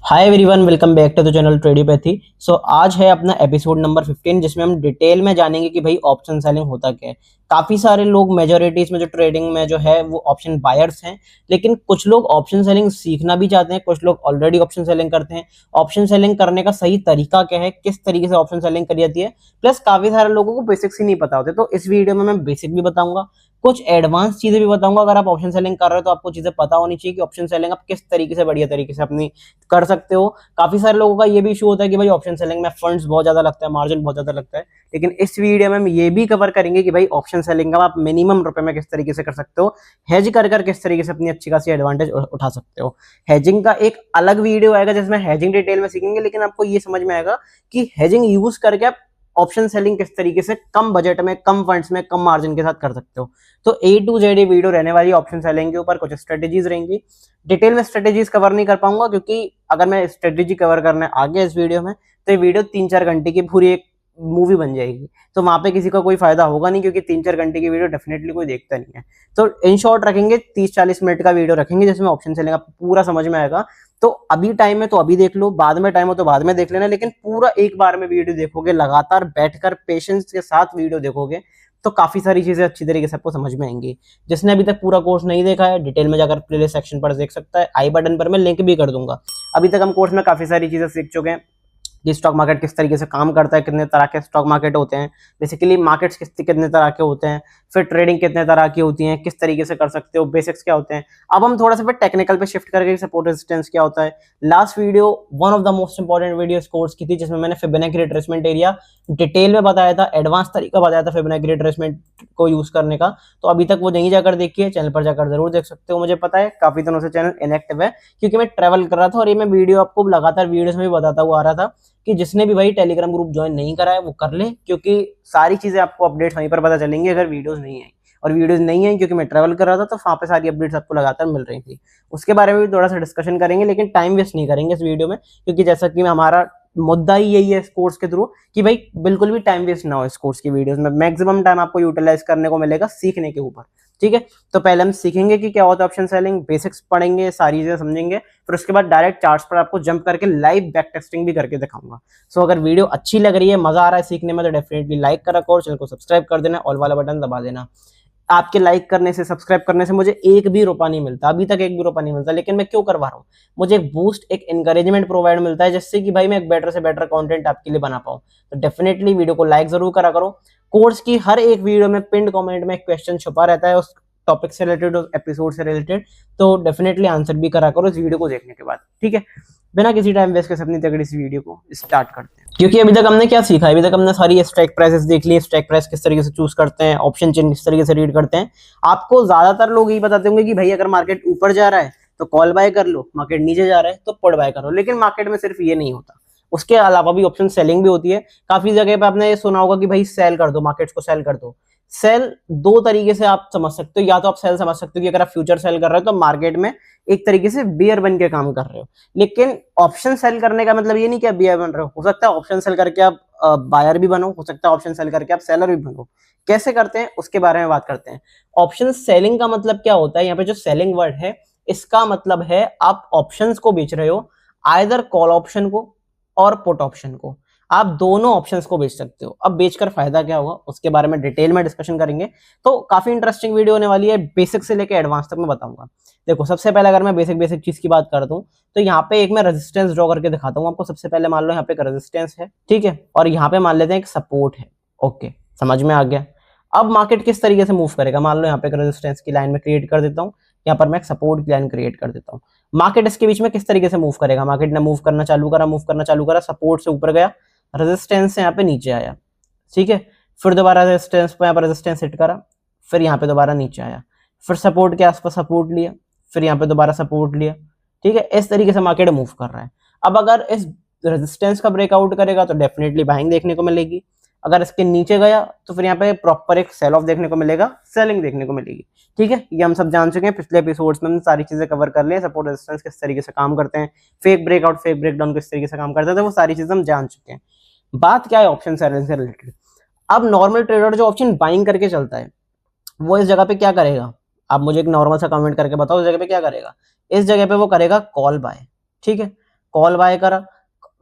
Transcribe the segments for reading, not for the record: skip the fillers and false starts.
Hi everyone, welcome back to the channel ट्रेडियोपैथी। So आज है अपना एपिसोड नंबर 15 जिसमें हम डिटेल में जानेंगे कि भाई ऑप्शन सेलिंग होता क्या है। काफी सारे लोग मेजोरिटीज में जो ट्रेडिंग में जो है वो ऑप्शन बायर्स हैं, लेकिन कुछ लोग ऑप्शन सेलिंग सीखना भी चाहते हैं, कुछ लोग ऑलरेडी ऑप्शन सेलिंग करते हैं। ऑप्शन सेलिंग करने का सही तरीका क्या है, किस तरीके से ऑप्शन सेलिंग करी जाती है, प्लस काफी सारे लोगों को बेसिक्स ही नहीं पता होते। तो इस वीडियो में मैं बेसिक भी बताऊंगा, कुछ एडवांस चीजें भी बताऊंगा। अगर आप ऑप्शन सेलिंग कर रहे हो तो आपको चीजें पता होनी चाहिए कि ऑप्शन सेलिंग आप किस तरीके से बढ़िया तरीके से अपनी कर सकते हो। काफी सारे लोगों का ये भी इशू होता है कि भाई ऑप्शन सेलिंग में फंड्स बहुत ज्यादा लगता है, मार्जिन बहुत ज्यादा लगता है। लेकिन इस वीडियो में हम ये भी कवर करेंगे कि भाई ऑप्शन सेलिंग का आप मिनिमम रुपए में किस तरीके से कर सकते हो, हेज कर किस तरीके से अपनी अच्छी खासी एडवांटेज उठा सकते हो। हेजिंग का एक अलग वीडियो आएगा जिसमें हेजिंग डिटेल में सीखेंगे, लेकिन आपको ये समझ में आएगा कि हेजिंग यूज करके आप ऑप्शन सेलिंग किस तरीके से कम बजट में, कम फंड्स में, कम मार्जिन के साथ कर सकते हो। तो ए टू जेड वीडियो रहने वाली ऑप्शन सेलिंग के ऊपर। कुछ स्ट्रेटेजीज रहेंगी, डिटेल में स्ट्रेटेजीज कवर नहीं कर पाऊंगा क्योंकि अगर मैं स्ट्रेटेजी कवर करने आ गया इस वीडियो में तो ये वीडियो 3-4 घंटे की पूरी एक मूवी बन जाएगी। तो वहां पे किसी का कोई फायदा होगा नहीं, क्योंकि 3-4 घंटे की वीडियो डेफिनेटली कोई देखता नहीं है। तो इन शॉर्ट रखेंगे, 30-40 मिनट का वीडियो रखेंगे जिसमें ऑप्शन सेलिंग आपको पूरा समझ में आएगा। तो अभी टाइम है तो अभी देख लो, बाद में टाइम हो तो बाद में देख लेना, लेकिन पूरा एक बार में वीडियो देखोगे, लगातार बैठकर पेशेंस के साथ वीडियो देखोगे तो काफी सारी चीजें अच्छी तरीके से आपको समझ में आएंगी। जिसने अभी तक पूरा कोर्स नहीं देखा है, डिटेल में जाकर प्लेलिस्ट सेक्शन पर देख सकता है। आई बटन पर मैं लिंक भी कर दूंगा। अभी तक हम कोर्स में काफी सारी चीजें सीख चुके हैं कि स्टॉक मार्केट किस तरीके से काम करता है, कितने तरह के स्टॉक मार्केट होते हैं, बेसिकली मार्केट्स कितने तरह के होते हैं, फिर ट्रेडिंग कितने तरह की होती है, किस तरीके से कर सकते हो, बेसिक्स क्या होते हैं। अब हम थोड़ा सा फिर टेक्निकल पे शिफ्ट करके सपोर्ट रेजिस्टेंस क्या होता है। Last video one of the most important video course की थी जिसमें मैंने फिबोनाची रिट्रेसमेंट एरिया डिटेल में बताया था, एडवांस तरीका बताया था फिबोनाची रिट्रेसमेंट को यूज करने का। तो अभी तक वो नहीं जाकर देखिए, चैनल पर जाकर जरूर देख सकते हो। मुझे पता है काफी दिनों से चैनल इनएक्टिव है क्योंकि मैं ट्रेवल कर रहा था, और ये मैं वीडियो आपको लगातार वीडियोस में भी बताता हुआ आ रहा था कि जिसने भी भाई टेलीग्राम ग्रुप ज्वाइन नहीं करा है वो कर ले, क्योंकि सारी चीजें आपको अपडेट्स वहीं पर पता चलेंगी अगर वीडियोस नहीं आई। और वीडियोस नहीं आई क्योंकि मैं ट्रैवल कर रहा था, तो वहां पे सारी अपडेट्स आपको लगातार मिल रही थी। उसके बारे में भी थोड़ा सा डिस्कशन करेंगे, लेकिन टाइम वेस्ट नहीं करेंगे इस वीडियो में, क्योंकि जैसा कि हमारा मुद्दा ही यही है इस कोर्स के थ्रू कि भाई बिल्कुल भी टाइम वेस्ट ना हो। इस कोर्स की वीडियोस में मैक्सिमम टाइम आपको यूटिलाइज करने को मिलेगा सीखने के ऊपर। ठीक है, तो पहले हम सीखेंगे कि क्या होता है ऑप्शन सेलिंग, बेसिक्स पढ़ेंगे, सारी चीजें समझेंगे, फिर उसके बाद डायरेक्ट चार्ट्स पर आपको जंप करके लाइव बैक टेस्टिंग भी करके दिखाऊंगा। सो अगर वीडियो अच्छी लग रही है, मजा आ रहा है सीखने में, तो डेफिनेटली लाइक कर रखो और चैनल को सब्सक्राइब कर देना, ऑल वाला बटन दबा देना। आपके लाइक करने से, सब्सक्राइब करने से मुझे एक भी रुपया नहीं मिलता, अभी तक एक भी रुपया नहीं मिलता, लेकिन मैं क्यों करवा रहा हूँ, मुझे एक बूस्ट, एक एनकरेजमेंट प्रोवाइड मिलता है जिससे कि भाई मैं एक बेटर से बेटर कंटेंट आपके लिए बना पाऊँ। तो डेफिनेटली वीडियो को लाइक जरूर करा करो। कोर्स की हर एक वीडियो में पिंड कमेंट में एक क्वेश्चन छुपा रहता है उस टॉपिक से रिलेटेड, उस एपिसोड से रिलेटेड, तो डेफिनेटली आंसर भी करा करो इस वीडियो को देखने के बाद। ठीक है, बिना किसी टाइम वेस्ट के अपनी तगड़ी सी वीडियो को स्टार्ट करते हैं। क्योंकि अभी तक हमने क्या सीखा है, अभी तक हमने सारी स्ट्राइक प्राइसेस देख ली, स्ट्राइक प्राइस किस तरीके से चूज करते हैं, ऑप्शन चेन किस तरीके से रीड करते हैं। आपको ज्यादातर लोग यही बताते होंगे कि भाई अगर मार्केट ऊपर जा रहा है तो कॉल बाय कर लो, मार्केट नीचे जा रहा है तो पुट बाय करो। लेकिन मार्केट में सिर्फ ये नहीं होता, उसके अलावा भी ऑप्शन सेलिंग भी होती है। काफी जगह पे आपने ये सुना होगा कि भाई सेल कर दो, मार्केट्स को सेल कर दो। सेल दो तरीके से आप समझ सकते हो, या तो आप सेल समझ सकते हो कि अगर आप फ्यूचर सेल कर रहे हो तो मार्केट में एक तरीके से बियर बन के काम कर रहे हो। लेकिन ऑप्शन सेल करने का मतलब ये नहीं कि आप बियर बन रहे हो सकता है ऑप्शन सेल करके आप बायर भी बनो, हो सकता है ऑप्शन सेल करके आप सेलर भी बनो। कैसे करते हैं उसके बारे में बात करते हैं। ऑप्शन सेलिंग का मतलब क्या होता है, यहाँ पे जो सेलिंग वर्ड है इसका मतलब है आप ऑप्शंस को बेच रहे हो, आइदर कॉल ऑप्शन को और पुट ऑप्शन को। आप दोनों ऑप्शंस को बेच सकते हो। अब बेचकर फायदा क्या होगा उसके बारे में डिटेल में डिस्कशन करेंगे। तो काफी इंटरेस्टिंग वीडियो होने वाली है, बेसिक से लेकर एडवांस तक मैं बताऊंगा। देखो, सबसे पहले अगर मैं बेसिक चीज की बात करता हूं तो यहाँ पे एक मैं रेजिस्टेंस ड्रॉ करके दिखाता हूँ आपको। सबसे पहले मान लो यहाँ पे एक रेजिस्टेंस है, ठीक है, और यहाँ पे मान लेते हैं एक सपोर्ट है। ओके, समझ में आ गया। अब मार्केट किस तरीके से मूव करेगा, मान लो यहाँ पे एक रेजिस्टेंस की लाइन में क्रिएट कर देता हूँ, यहाँ पर मैं एक सपोर्ट की लाइन क्रिएट कर देता हूँ। मार्केट इसके बीच में किस तरीके से मूव करेगा, मार्केट ने मूव करना चालू करा, सपोर्ट से ऊपर गया, रेजिस्टेंस से यहाँ पे नीचे आया, ठीक है, फिर दोबारा रेजिस्टेंस पे यहाँ पर रेजिस्टेंस हिट करा, फिर यहाँ पे दोबारा नीचे आया, फिर सपोर्ट के आसपास सपोर्ट लिया, फिर यहाँ पे दोबारा सपोर्ट लिया। ठीक है, इस तरीके से मार्केट मूव कर रहा है। अब अगर इस रेजिस्टेंस का ब्रेकआउट करेगा तो डेफिनेटली बाइंग देखने को मिलेगी। अगर इसके नीचे गया तो फिर यहाँ पे प्रॉपर एक सेल ऑफ देखने को मिलेगा, सेलिंग देखने को मिलेगी। ठीक है, ये हम सब जान चुके हैं, पिछले एपिसोड्स में हमने सारी चीजें कवर कर ली हैं। सपोर्ट रेजिस्टेंस किस तरीके से काम करते हैं, फेक ब्रेकआउट, फेक ब्रेकडाउन किस तरीके से काम करते हैं, वो सारी चीजें हम जान चुके हैं। बात क्या है ऑप्शन सेलिंग से रिलेटेड। अब नॉर्मल ट्रेडर जो ऑप्शन बाइंग करके चलता है वो इस जगह पे क्या करेगा, आप मुझे एक नॉर्मल सा कमेंट करके बताओ इस जगह पे क्या करेगा। इस जगह पे वो करेगा कॉल बाय। ठीक है, कॉल बाय करा,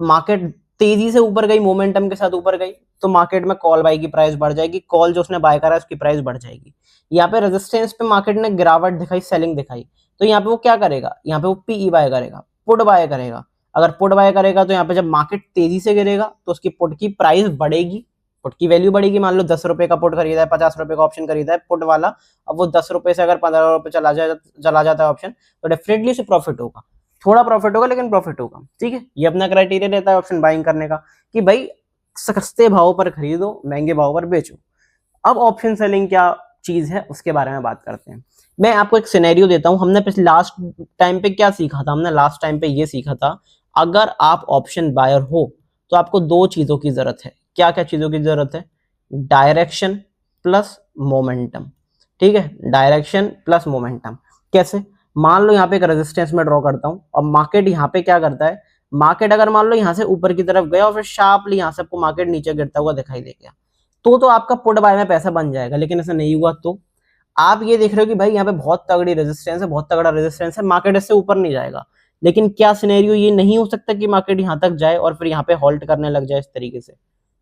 मार्केट तेजी से ऊपर गई, मोमेंटम के साथ ऊपर गई, तो मार्केट में कॉल बाय की प्राइस बढ़ जाएगी, कॉल जो उसने बाय करा है उसकी प्राइस बढ़ जाएगी। यहाँ पे रेजिस्टेंस पे मार्केट ने गिरावट दिखाई, सेलिंग दिखाई, तो यहाँ पे वो क्या करेगा, यहाँ पे वो पीई बाय करेगा, पुट बाय करेगा। अगर पुट बाय करेगा तो यहाँ पे जब मार्केट तेजी से गिरेगा तो उसकी पुट की प्राइस बढ़ेगी, पुट की वैल्यू बढ़ेगी। मान लो 10 रुपए का पुट खरीदा है, 50 रुपए का ऑप्शन खरीदा है पुट वाला, अब वो 10 रुपए से अगर 15 रुपए चला जाता है ऑप्शन, तो डेफिनेटली उसे प्रॉफिट होगा, थोड़ा प्रॉफिट होगा लेकिन प्रॉफिट होगा। ठीक है, ये अपना क्राइटेरिया रहता है ऑप्शन बाइंग करने का कि भाई सस्ते भाव पर खरीदो, महंगे भाव पर बेचो। अब ऑप्शन सेलिंग क्या चीज है उसके बारे में बात करते हैं। मैं आपको एक सिनेरियो देता हूं, हमने पिछले लास्ट टाइम पे क्या सीखा था, हमने लास्ट टाइम पे ये सीखा था, अगर आप ऑप्शन बायर हो तो आपको दो चीजों की जरूरत है। क्या क्या चीजों की जरूरत है? Direction plus momentum. ठीक है, डायरेक्शन प्लस मोमेंटम। कैसे? मान लो यहाँ पे एक रेजिस्टेंस में ड्रॉ करता हूँ और मार्केट यहाँ पे क्या करता है, मार्केट अगर मान लो यहाँ से ऊपर की तरफ गया और फिर शार्पली यहाँ से आपको मार्केट नीचे गिरता हुआ दिखाई दे गया, तो आपका पुट बाय में पैसा बन जाएगा। लेकिन ऐसा नहीं हुआ तो आप ये देख रहे हो कि भाई यहाँ पे बहुत तगड़ी रेजिस्टेंस है, बहुत तगड़ा रेजिस्टेंस है, मार्केट इससे ऊपर नहीं जाएगा। लेकिन क्या सिनेरियो ये नहीं हो सकता कि मार्केट यहाँ तक जाए और फिर यहाँ पे हॉल्ट करने लग जाए इस तरीके से?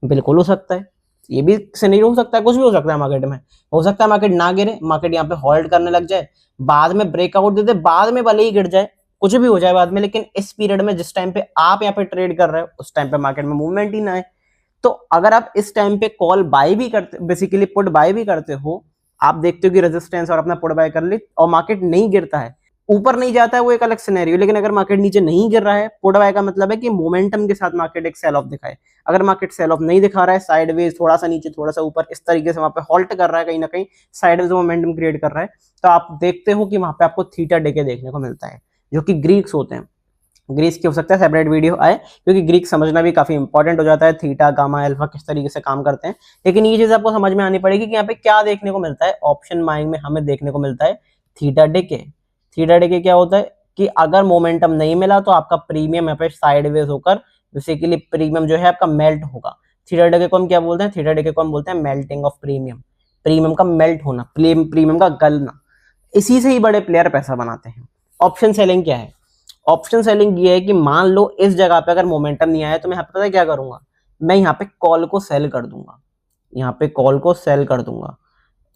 बिल्कुल हो सकता है, ये भी सिनेरियो हो सकता है, कुछ भी हो सकता है मार्केट में। हो सकता है मार्केट ना गिरे, मार्केट यहाँ पे हॉल्ट करने लग जाए, बाद में ब्रेकआउट दे दे, बाद में भले ही गिर जाए, कुछ भी हो जाए बाद में, लेकिन इस पीरियड में जिस टाइम पे आप यहाँ पे ट्रेड कर रहे हो उस टाइम पे मार्केट में मूवमेंट ही ना है। तो अगर आप इस टाइम पे कॉल बाय भी करते, बेसिकली पुट बाय भी करते हो, आप देखते हो कि रेजिस्टेंस और अपना पुट बाय कर ली और मार्केट नहीं गिरता है, ऊपर नहीं जाता है, वो एक अलग सिनेरियो। लेकिन अगर मार्केट नीचे नहीं गिर रहा है, पुट बाय का मतलब है कि मोमेंटम के साथ मार्केट एक सेल ऑफ दिखाए। अगर मार्केट सेल ऑफ नहीं दिखा रहा है, साइडवेज थोड़ा सा नीचे थोड़ा सा ऊपर इस तरीके से वहां पे हॉल्ट कर रहा है, कहीं ना कहीं साइडवेज मोमेंटम क्रिएट कर रहा है, तो आप देखते हो कि वहां पे आपको थीटा डेके देखने को मिलता है, जो कि ग्रीक्स होते हैं। ग्रीक्स की हो सकता है सेपरेट वीडियो आए, क्योंकि ग्रीक समझना भी काफी इंपॉर्टेंट हो जाता है, थीटा गामा अल्फा किस तरीके से काम करते हैं। लेकिन ये चीज आपको समझ में आनी पड़ेगी कि यहाँ पे क्या देखने को मिलता है। ऑप्शन बाइंग में हमें देखने को मिलता है थीटा डेके। थीटा डेके क्या होता है कि अगर मोमेंटम नहीं मिला तो आपका प्रीमियम यहाँ पे साइडवेज होकर बेसिकली प्रीमियम जो है आपका मेल्ट होगा। थीटा डेके को हम क्या बोलते हैं? थीटा डेके को हम बोलते हैं मेल्टिंग ऑफ प्रीमियम, प्रीमियम का मेल्ट होना, प्रीमियम का गलना। इसी से ही बड़े प्लेयर पैसा बनाते हैं। ऑप्शन सेलिंग क्या है? ऑप्शन सेलिंग ये है कि मान लो इस जगह पे अगर मोमेंटम नहीं आया तो मैं यहाँ पे पता है क्या करूंगा, मैं यहाँ पे कॉल को सेल कर दूंगा, यहाँ पे कॉल को सेल कर दूंगा,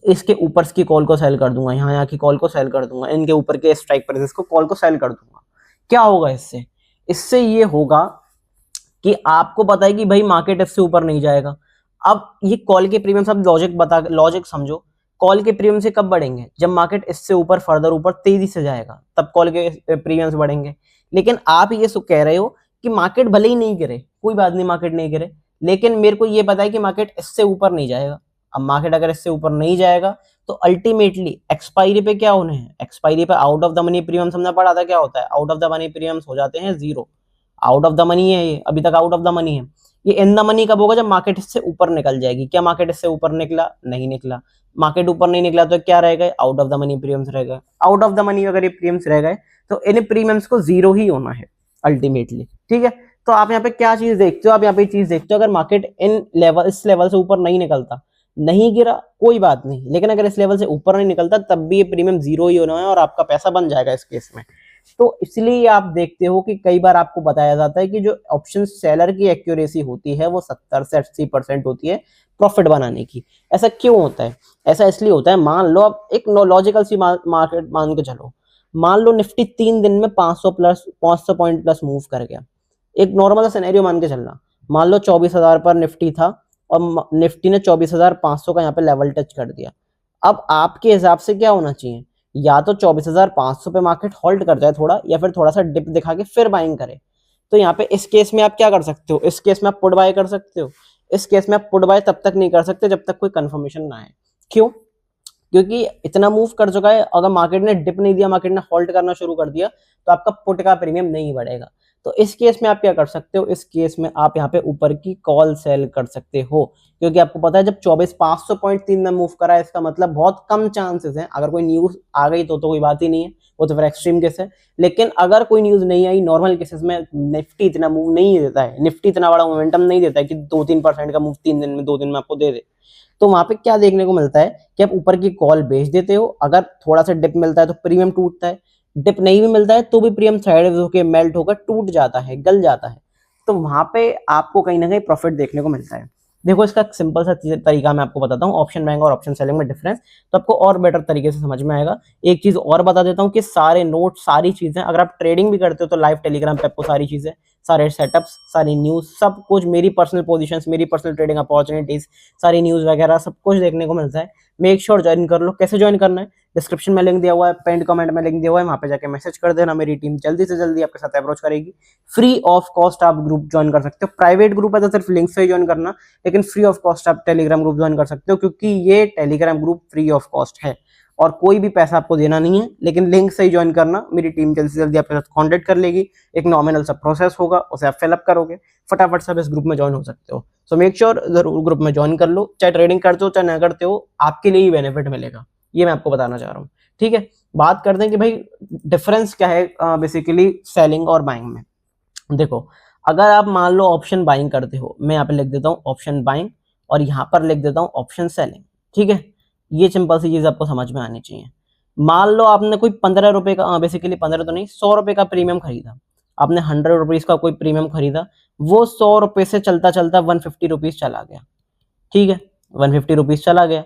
इसके ऊपर की कॉल को सेल कर दूंगा, यहाँ की कॉल को सेल कर दूंगा, इनके ऊपर के स्ट्राइक प्राइसेस को कॉल को सेल कर दूंगा। क्या होगा इससे? इससे ये होगा कि आपको पता है कि भाई मार्केट इससे ऊपर नहीं जाएगा। अब ये कॉल के प्रीमियम सब लॉजिक समझो, कॉल के प्रीमियम से कब बढ़ेंगे? जब मार्केट इससे ऊपर फर्दर ऊपर तेजी से जाएगा, तब कॉल के प्रीमियम्स बढ़ेंगे। लेकिन आप ये कह रहे हो कि मार्केट भले ही नहीं गिरे, कोई बात नहीं मार्केट नहीं गिरे, लेकिन मेरे को ये पता है कि मार्केट इससे ऊपर नहीं जाएगा। अब मार्केट अगर इससे ऊपर नहीं जाएगा तो अल्टीमेटली एक्सपायरी पे क्या होने हैं? एक्सपायरी पे out of the money premium हमने पढ़ा था, क्या होता है? Out of the money premiums हो जाते हैं zero. Out of the money है ये, अभी तक आउट ऑफ द मनी है। ये इन द मनी कब होगा? जब मार्केट इससे ऊपर निकल जाएगी। क्या मार्केट इससे ऊपर निकला? नहीं निकला। मार्केट ऊपर नहीं निकला तो क्या रह गए? Out of the money premiums रह गए। आउट ऑफ द मनी अगर ये प्रीमियम्स रह गए तो इन प्रीमियम्स को जीरो ही होना है अल्टीमेटली। ठीक है, तो आप यहाँ पे क्या चीज देखते हो? आप यहाँ पे चीज देखते हो, अगर मार्केट इन लेवल, इस लेवल से ऊपर नहीं निकलता, नहीं गिरा, कोई बात नहीं, लेकिन अगर इस लेवल से ऊपर नहीं निकलता तब भी ये प्रीमियम जीरो ही होना है और आपका पैसा बन जाएगा इस केस में। तो इसलिए आप देखते हो कि कई बार आपको बताया जाता है कि जो ऑप्शन सेलर की एक्यूरेसी होती है वो 70 से 80% होती है प्रॉफिट बनाने की। ऐसा क्यों होता है? ऐसा इसलिए होता है, मान लो आप एक लॉजिकल सी मार्केट मान के चलो, मान लो निफ्टी 3 दिन में 500 पॉइंट प्लस मूव कर गया। एक नॉर्मल सा सिनेरियो मान के चलना, मान लो 24,000 पर निफ्टी था और निफ्टी ने 24,500 का यहाँ पे लेवल टच कर दिया। अब आपके हिसाब से क्या होना चाहिए? या तो 24,500 पे मार्केट होल्ड कर जाए थोड़ा, या फिर थोड़ा सा डिप दिखा के फिर बाइंग करे। तो यहाँ पे इस केस में आप क्या कर सकते हो? इस केस में आप पुट बाय कर सकते हो। इस केस में आप पुट बाय तब तक नहीं कर सकते जब तक कोई कंफर्मेशन ना आए। क्यों? क्योंकि इतना मूव कर चुका है, अगर मार्केट ने डिप नहीं दिया, मार्केट ने होल्ड करना शुरू कर दिया, तो आपका पुट का प्रीमियम नहीं बढ़ेगा। तो इस केस में आप क्या कर सकते हो? इस केस में आप यहाँ पे ऊपर की कॉल सेल कर सकते हो, क्योंकि आपको पता है जब 24,500 पॉइंट 3 में मूव करा है, इसका मतलब बहुत कम चांसेस हैं, अगर कोई न्यूज आ गई तो कोई बात ही नहीं है, वो तो फिर एक्सट्रीम केस है। लेकिन अगर कोई न्यूज नहीं आई, नॉर्मल केसेस में निफ्टी इतना मूव नहीं देता है, निफ्टी इतना बड़ा मोमेंटम नहीं देता है कि 2-3% का मूव 3 दिन में 2 दिन में आपको दे दे। तो वहां पे क्या देखने को मिलता है कि आप ऊपर की कॉल बेच देते हो, अगर थोड़ा सा डिप मिलता है तो प्रीमियम टूटता है, डिप नहीं भी मिलता है तो भी प्रीमियम साइडवेज होकर मेल्ट होकर टूट जाता है, गल जाता है, तो वहां पे आपको कहीं ना कहीं प्रॉफिट देखने को मिलता है। देखो इसका सिंपल सा तरीका मैं आपको बताता हूँ, ऑप्शन बाइंग और ऑप्शन सेलिंग में डिफरेंस, तो आपको और बेटर तरीके से समझ में आएगा। एक चीज और बता देता हूँ कि सारे नोट, सारी चीजें, अगर आप ट्रेडिंग भी करते हो तो लाइव टेलीग्राम पे आपको सारी चीजें, सारे सेटअप्स, सारी न्यूज, सब कुछ, मेरी पर्सनल पोजीशंस, मेरी पर्सनल ट्रेडिंग अपॉर्चुनिटीज, सारी न्यूज वगैरह सब कुछ देखने को मिलता है। मेक श्योर ज्वाइन कर लो। कैसे ज्वाइन करना है, डिस्क्रिप्शन में लिंक दिया हुआ है, पेंड कमेंट में लिंक दिया हुआ है, वहां पे जाके मैसेज कर देना, मेरी टीम जल्दी से जल्दी आपके साथ अप्रोच करेगी। फ्री ऑफ कॉस्ट आप ग्रुप ज्वाइन कर सकते हो, प्राइवेट ग्रुप है तो सिर्फ लिंक से ही ज्वाइन करना, लेकिन फ्री ऑफ कॉस्ट आप टेलीग्राम ग्रुप ज्वाइन कर सकते हो, क्योंकि ये Telegram group free of cost है और कोई भी पैसा आपको देना नहीं है, लेकिन लिंक से ही ज्वाइन करना। मेरी टीम जल्दी से जल्दी आपके साथ कॉन्टेक्ट कर लेगी, एक नॉमिनल सा प्रोसेस होगा, उसे आप फिलअप करोगे, फटाफट से आप इस ग्रुप में ज्वाइन हो सकते हो। सो मेक श्योर जरूर ग्रुप में ज्वाइन कर लो, चाहे ट्रेडिंग करते हो चाहे ना करते हो, आपके लिए ही बेनिफिट मिलेगा, ये मैं आपको बताना चाह रहा हूँ। ठीक है, बात करते हैं कि भाई डिफरेंस क्या है बेसिकली सेलिंग और बाइंग में। देखो, अगर आप मान लो ऑप्शन बाइंग करते हो, मैं यहाँ पे लिख देता हूँ ऑप्शन बाइंग और यहाँ पर लिख देता हूँ ऑप्शन सेलिंग। ठीक है, ये सिंपल सी चीज आपको समझ में आनी चाहिए। मान लो आपने कोई 15 रुपए का, बेसिकली 15 तो नहीं, 100 रुपए का प्रीमियम खरीदा, आपने 100 रुपीज का कोई प्रीमियम खरीदा, वो 100 रुपए से चलता चलता 150 रुपीज चला गया। ठीक है, 150 रुपीज चला गया,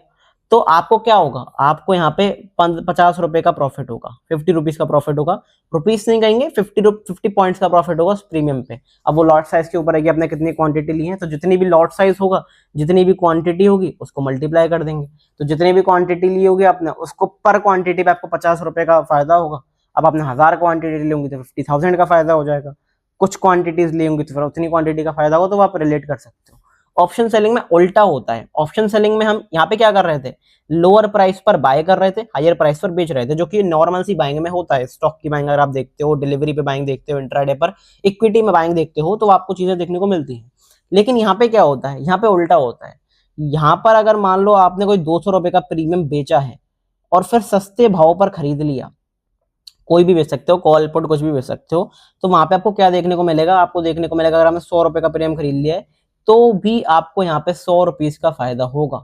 तो आपको क्या होगा, आपको यहाँ पे 50 रुपए का प्रॉफिट होगा, 50 रुपीज का प्रॉफिट होगा, रुपीज नहीं कहेंगे, 50 पॉइंट्स का प्रॉफिट होगा उस प्रीमियम पे। अब वो लॉट साइज के ऊपर है कि आपने कितनी क्वांटिटी ली है, तो जितनी भी लॉट साइज होगा, जितनी भी क्वांटिटी होगी, उसको मल्टीप्लाई कर देंगे, तो जितनी भी क्वांटिटी ली होगी आपने, उसको पर क्वांटिटी पे आपको 50 रुपए का फायदा होगा। अब आपने 1000 क्वांटिटी ली होंगी तो 50,000 का फायदा हो जाएगा, कुछ क्वांटिटीज ली होंगी तो फिर उतनी क्वांटिटी का फायदा होगा, तो आप रिलेट कर सकते हो। ऑप्शन सेलिंग में उल्टा होता है। ऑप्शन सेलिंग में हम यहाँ पे क्या कर रहे थे, लोअर प्राइस पर बाय कर रहे थे, हायर प्राइस पर बेच रहे थे, जो कि नॉर्मल सी बाइंग में होता है। स्टॉक की बाइंग अगर आप देखते हो, डिलीवरी पे बाइंग देखते हो, इंट्राडे पर इक्विटी में बाइंग देखते हो, तो आपको चीजें देखने को मिलती हैं। लेकिन यहाँ पे क्या होता है, यहाँ पे उल्टा होता है। यहाँ पर अगर मान लो आपने कोई 200 रुपए का प्रीमियम बेचा है और फिर सस्ते भाव पर खरीद लिया, कोई भी बेच सकते हो, कॉल पुट कुछ भी बेच सकते हो, तो वहां पे आपको क्या देखने को मिलेगा, आपको देखने को मिलेगा अगर आपने 100 रुपए का प्रीमियम खरीद लिया है तो भी आपको यहाँ पे 100 रुपीज का फायदा होगा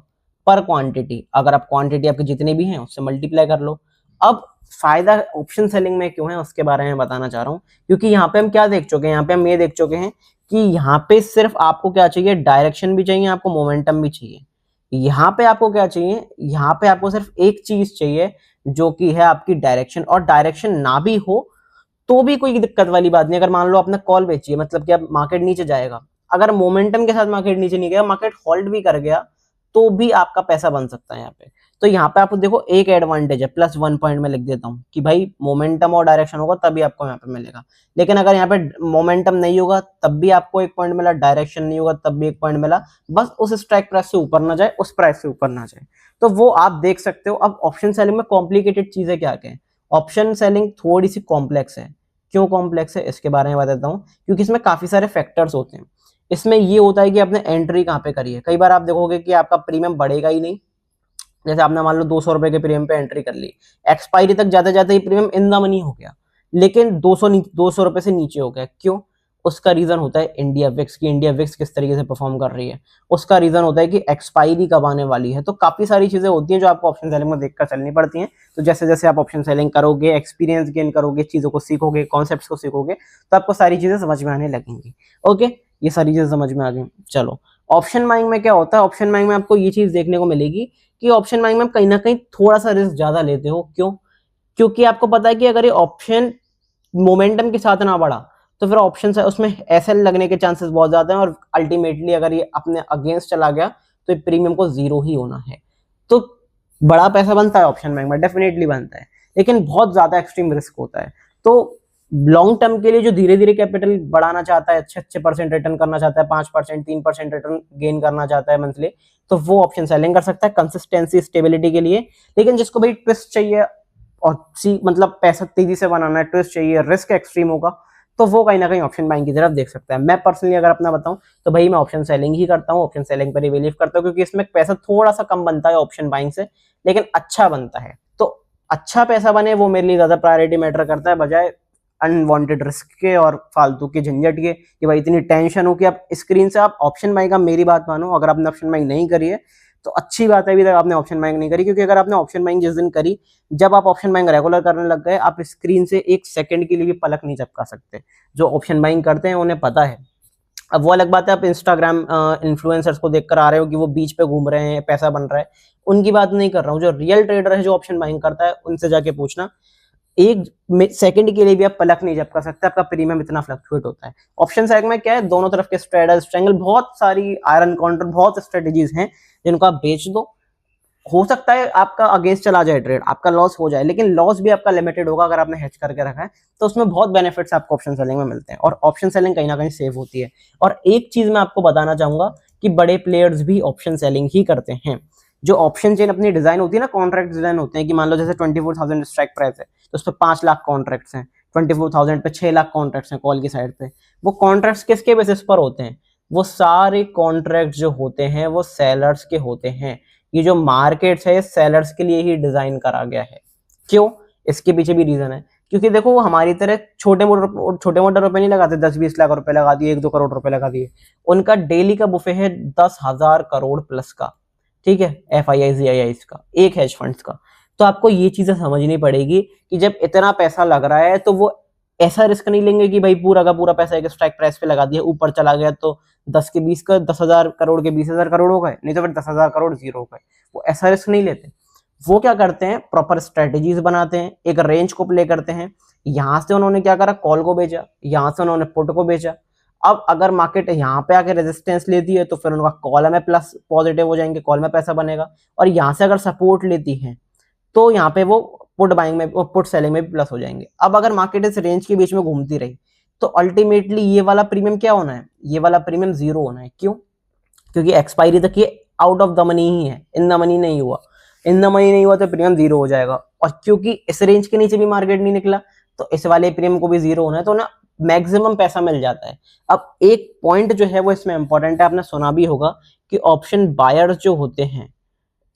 पर क्वांटिटी। अगर आप क्वांटिटी आपकी जितनी भी है उससे मल्टीप्लाई कर लो। अब फायदा ऑप्शन सेलिंग में क्यों है उसके बारे में बताना चाह रहा हूँ, क्योंकि यहाँ पे हम क्या देख चुके हैं, यहाँ पे हम ये देख चुके हैं कि यहाँ पे सिर्फ आपको क्या चाहिए, डायरेक्शन भी चाहिए, आपको मोमेंटम भी चाहिए। यहाँ पे आपको क्या चाहिए, यहाँ पे आपको सिर्फ एक चीज चाहिए, जो कि है आपकी डायरेक्शन। और डायरेक्शन ना भी हो तो भी कोई दिक्कत वाली बात नहीं। अगर मान लो आपने कॉल बेची है, मतलब कि अब मार्केट नीचे जाएगा, अगर मोमेंटम के साथ मार्केट नीचे नहीं गया, मार्केट होल्ड भी कर गया, तो भी आपका पैसा बन सकता है यहाँ पे। तो यहाँ पे आपको देखो एक एडवांटेज है, +1 पॉइंट में लिख देता हूँ कि भाई मोमेंटम और डायरेक्शन होगा तभी आपको यहाँ पे मिलेगा। लेकिन अगर यहाँ पे मोमेंटम नहीं होगा तब भी आपको 1 पॉइंट मिला, डायरेक्शन नहीं होगा तब भी 1 पॉइंट मिला, बस उस स्ट्राइक प्राइस से ऊपर ना जाए, उस प्राइस से ऊपर ना जाए, तो वो आप देख सकते हो। अब ऑप्शन सेलिंग में कॉम्प्लिकेटेड चीजें क्या क्या है, ऑप्शन सेलिंग थोड़ी सी कॉम्प्लेक्स है। क्यों कॉम्प्लेक्स है इसके बारे में बताता हूँ, क्योंकि इसमें काफी सारे फैक्टर्स होते हैं। इसमें ये होता है कि आपने एंट्री कहाँ पे करी है। कई बार आप देखोगे कि आपका प्रीमियम बढ़ेगा ही नहीं, जैसे आपने मान लो 200 रुपए के प्रीमियम पे एंट्री कर ली, एक्सपायरी तक जाते जाते ही प्रीमियम इन द मनी हो गया, लेकिन 200 रुपए से नीचे हो गया। क्यों, उसका रीजन होता है इंडिया विक्स की, इंडिया विक्स किस तरीके से परफॉर्म कर रही है। उसका रीजन होता है कि एक्सपायरी कब आने वाली है। तो काफी सारी चीजें होती हैं जो आपको ऑप्शन सेलिंग में देखकर चलनी पड़ती हैं। तो जैसे जैसे आप ऑप्शन सेलिंग करोगे, एक्सपीरियंस गेन करोगे, चीजों को सीखोगे, कॉन्सेप्ट्स को सीखोगे, तो आपको सारी चीजें समझ में आने लगेंगी। ओके, ये सारी चीजें समझ में आ गई। चलो, ऑप्शन बाइंग में क्या होता है, ऑप्शन बाइंग में आपको ये चीज देखने को मिलेगी कि ऑप्शन बाइंग में कहीं ना कहीं थोड़ा सा रिस्क ज्यादा लेते हो। क्यों, क्योंकि आपको पता है कि अगर ये ऑप्शन मोमेंटम के साथ ना बढ़ा तो फिर ऑप्शन से उसमें एसएल लगने के चांसेस बहुत ज्यादा हैं, और अल्टीमेटली अगर ये अपने अगेंस्ट चला गया तो ये प्रीमियम को जीरो ही होना है। तो बड़ा पैसा बनता है ऑप्शन बैंक में, डेफिनेटली बनता है, लेकिन बहुत ज्यादा एक्सट्रीम रिस्क होता है। तो लॉन्ग टर्म के लिए जो धीरे धीरे कैपिटल बढ़ाना चाहता है, अच्छे अच्छे परसेंट रिटर्न करना चाहता है, 5% 3% रिटर्न गेन करना चाहता है मंथली, तो वो ऑप्शन सेलिंग कर सकता है कंसिस्टेंसी स्टेबिलिटी के लिए। लेकिन जिसको भाई ट्विस्ट चाहिए और मतलब पैसा तेजी से बनाना है, ट्विस्ट चाहिए, रिस्क एक्सट्रीम होगा, तो वो कहीं ना कहीं ऑप्शन बाइंग की तरफ देख सकता है। मैं पर्सनली अगर अपना बताऊं तो भाई मैं ऑप्शन सेलिंग ही करता हूं, ऑप्शन सेलिंग पर ही बिलीव करता हूं, क्योंकि इसमें पैसा थोड़ा सा कम बनता है ऑप्शन बाइंग से, लेकिन अच्छा बनता है। तो अच्छा पैसा बने वो मेरे लिए ज्यादा प्रायोरिटी मैटर करता है, बजाय अनवांटेड रिस्क के और फालतू के झंझट के कि भाई इतनी टेंशन हो कि आप स्क्रीन से आप ऑप्शन बाइंग का, मेरी बात मानो, अगर आपने ऑप्शन बाइंग नहीं करी है तो अच्छी बात है अभी तक आपने ऑप्शन बाइंग नहीं करी, क्योंकि अगर आपने ऑप्शन बाइंग जिस दिन करी, जब आप ऑप्शन बाइंग रेगुलर करने लग गए, आप स्क्रीन से 1 सेकंड के लिए भी पलक नहीं झपका सकते। जो ऑप्शन बाइंग करते हैं उन्हें पता है। अब वो अलग बात है आप इंस्टाग्राम इन्फ्लुएंसर्स को देखकर आ रहे हो कि वो बीच पे घूम रहे हैं, पैसा बन रहा है, उनकी बात नहीं कर रहा हूँ। जो रियल ट्रेडर है, जो ऑप्शन बाइंग करता है, उनसे जाके पूछना, 1 सेकंड के लिए भी आप पलक नहीं झपका सकते, आपका प्रीमियम इतना फ्लक्चुएट होता है। ऑप्शन साइड में क्या है, दोनों तरफ के स्ट्रेडल स्ट्रेंगल, बहुत सारी आयरन काउंटर, बहुत स्ट्रेटेजीज हैं जिनको आप बेच दो। हो सकता है आपका अगेंस्ट चला जाए ट्रेड, आपका लॉस हो जाए, लेकिन लॉस भी आपका लिमिटेड होगा अगर आपने हेज करके रखा है, तो उसमें बहुत बेनिफिट्स आपको ऑप्शन सेलिंग में मिलते हैं, और ऑप्शन सेलिंग कहीं ना कहीं सेव होती है। और एक चीज मैं आपको बताना चाहूंगा कि बड़े प्लेयर्स भी ऑप्शन सेलिंग ही करते हैं। जो ऑप्शन चेन अपनी डिजाइन होती है ना, कॉन्ट्रैक्ट डिजाइन होते हैं कि मान लो जैसे 24,000 स्ट्राइक प्राइस है, तो उस पर 5 लाख कॉन्ट्रैक्ट्स हैं, 24,000 पे 6 लाख कॉन्ट्रैक्ट्स हैं कॉल की साइड पे। वो कॉन्ट्रैक्ट्स किसके बेसिस पर होते हैं? वो सारे कॉन्ट्रैक्ट जो होते हैं वो सेलर्स के होते हैं। ये जो मार्केट्स है ये सेलर्स के लिए ही डिजाइन करा गया है। क्यों? इसके पीछे भी रीजन है, क्योंकि देखो वो हमारी तरह छोटे मोटे रुपए नहीं लगाते, 10-20 लाख रुपए लगा दिए, 1-2 करोड़ रुपए लगा दिए। उनका डेली का बुफे है 10,000 करोड़ प्लस का, ठीक है, FIIs का, एक हेज फंड्स का। तो आपको ये चीजें समझनी पड़ेगी कि जब इतना पैसा लग रहा है तो वो ऐसा रिस्क नहीं लेंगे कि भाई पूरा का पूरा पैसा एक स्ट्राइक प्राइस पे लगा दिया, ऊपर चला गया तो 10 के 20 का 10,000 करोड़ के 20,000 करोड़ हो गए, नहीं तो फिर 10,000 करोड़ जीरो हो गए। वो ऐसा रिस्क नहीं लेते। वो क्या करते हैं, प्रॉपर स्ट्रेटेजीज बनाते हैं, एक रेंज को प्ले करते हैं। यहां से उन्होंने क्या करा, कॉल को बेचा, यहां से उन्होंने पुट को बेचा। अब अगर मार्केट यहाँ पे आके रेजिस्टेंस लेती है तो फिर उनका कॉल में प्लस पॉजिटिव हो जाएंगे, कॉल में पैसा बनेगा। और यहाँ से अगर सपोर्ट लेती है तो यहाँ पे वो पुट बाइंग में, पुट सेलिंग में भी प्लस हो जाएंगे। अब अगर मार्केट इस रेंज के बीच में घूमती रही तो अल्टीमेटली ये वाला प्रीमियम क्या होना है, ये वाला प्रीमियम जीरो होना है। क्यों? क्योंकि एक्सपायरी तक ये आउट ऑफ द मनी ही है, इन द मनी नहीं हुआ। इन द मनी नहीं हुआ तो प्रीमियम जीरो हो जाएगा। और क्योंकि इस रेंज के नीचे भी मार्केट नहीं निकला तो इस वाले प्रीमियम को भी जीरो होना है, तो ना मैक्सिमम पैसा मिल जाता है। अब एक पॉइंट जो है वो इसमें इंपॉर्टेंट है, आपने सुना भी होगा कि ऑप्शन बायर्स जो होते हैं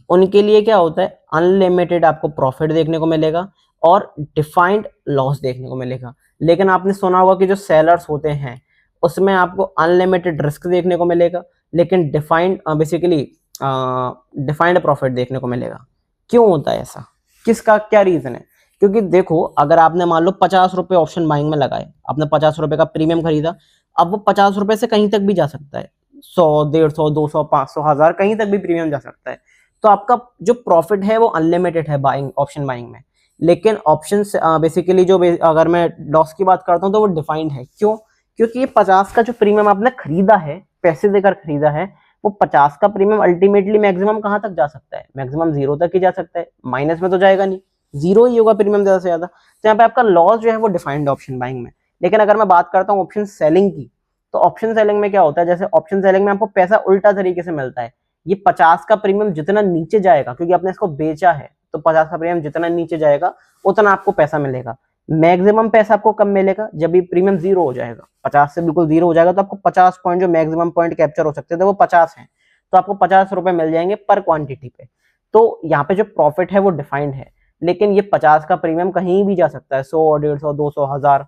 उनके लिए क्या होता है, अनलिमिटेड आपको प्रॉफिट देखने को मिलेगा और डिफाइंड लॉस देखने को मिलेगा। लेकिन आपने सुना होगा कि जो सेलर्स होते हैं उसमें आपको अनलिमिटेड रिस्क देखने को मिलेगा, लेकिन डिफाइंड बेसिकली डिफाइंड प्रॉफिट देखने को मिलेगा। क्यों होता है ऐसा, किसका क्या रीजन है? क्योंकि देखो अगर आपने मान लो 50 रुपए ऑप्शन बाइंग में लगाए, आपने 50 रुपए का प्रीमियम खरीदा, अब वो 50 रुपए से कहीं तक भी जा सकता है, 100, 150, 200, 500, 1000 कहीं तक भी प्रीमियम जा सकता है। तो आपका जो प्रॉफिट है वो अनलिमिटेड है बाइंग, ऑप्शन बाइंग में। लेकिन ऑप्शन बेसिकली जो अगर मैं लॉस की बात करता हूँ तो वो डिफाइंड है। क्यों? क्योंकि ये 50 का जो प्रीमियम आपने खरीदा है, पैसे देकर खरीदा है, वो 50 का प्रीमियम अल्टीमेटली मैक्सिमम कहां तक जा सकता है, मैक्सिमम जीरो तक ही जा सकता है, माइनस में तो जाएगा नहीं, जीरो ही होगा प्रीमियम ज्यादा से ज्यादा। तो यहाँ पे आपका लॉस जो है वो डिफाइंड ऑप्शन बाइंग में। लेकिन अगर मैं बात करता हूँ ऑप्शन सेलिंग की, तो ऑप्शन सेलिंग में क्या होता है, जैसे ऑप्शन सेलिंग में आपको पैसा उल्टा तरीके से मिलता है। ये 50 का प्रीमियम जितना नीचे जाएगा, क्योंकि आपने इसको बेचा है, तो 50 का प्रीमियम जितना नीचे जाएगा उतना आपको पैसा मिलेगा। मैक्सिमम पैसा आपको कब मिलेगा, जब ये प्रीमियम जीरो हो जाएगा, 50 से बिल्कुल जीरो हो जाएगा, तो आपको 50 पॉइंट जो मैक्सिमम पॉइंट कैप्चर हो सकते थे वो 50 हैं, तो आपको 50 रुपए मिल जाएंगे पर क्वांटिटी पे। तो यहाँ पे जो प्रॉफिट है वो डिफाइंड है। लेकिन ये 50 का प्रीमियम कहीं भी जा सकता है, 100, 150, 200, 1000।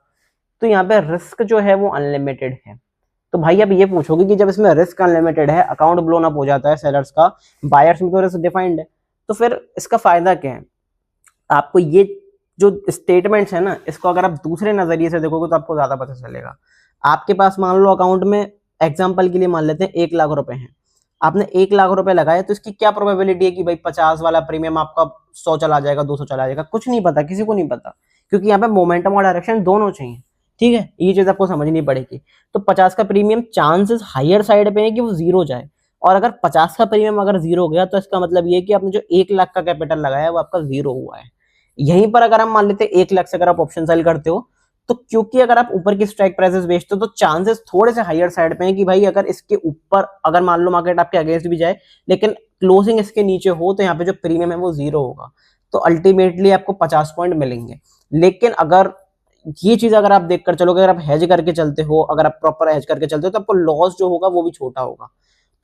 तो यहाँ पे रिस्क जो है वो अनलिमिटेड है। तो भाई अब ये पूछोगे कि जब इसमें रिस्क अनलिमिटेड है, अकाउंट ब्लोन अप हो जाता है सेलर्स का, बायर्स में तो रिस्क डिफाइंड है, तो फिर इसका फायदा क्या है? आपको ये जो स्टेटमेंट्स है ना, इसको अगर आप दूसरे नजरिए से देखोगे तो आपको ज्यादा पता चलेगा। आपके पास मान लो अकाउंट में एग्जाम्पल के लिए मान लेते हैं 1 लाख रुपए हैं, आपने 1 लाख रुपए लगाए, तो इसकी क्या प्रोबेबिलिटी है कि भाई 50 वाला प्रीमियम आपका 100 चला जाएगा, 200 चला जाएगा? कुछ नहीं पता, किसी को नहीं पता, क्योंकि यहाँ पे मोमेंटम और डायरेक्शन दोनों चाहिए। ठीक है, ये चीज आपको समझनी पड़ेगी। तो 50 का प्रीमियम चांसेस हायर साइड पे है कि वो जीरो जाए, और अगर 50 का प्रीमियम अगर जीरो गया तो इसका मतलब ये कि आपने जो 1 लाख का कैपिटल लगाया वो आपका जीरो हुआ है। यहीं पर अगर हम मान लेते हैं 1 लाख से अगर आप ऑप्शन सेल करते हो, तो क्योंकि अगर आप ऊपर की स्ट्राइक प्राइसेस बेचते हो तो चांसेस थोड़े से हायर साइड पे हैं कि भाई अगर इसके ऊपर, अगर मान लो मार्केट आपके अगेंस्ट भी जाए लेकिन क्लोजिंग इसके नीचे हो, तो यहाँ पे जो प्रीमियम है वो जीरो होगा, तो अल्टीमेटली आपको 50 पॉइंट मिलेंगे। लेकिन अगर ये चीज अगर आप देखकर चलोगे, अगर आप हेज करके चलते हो, अगर आप प्रॉपर हेज करके चलते हो, तो आपको लॉस जो होगा वो भी छोटा होगा।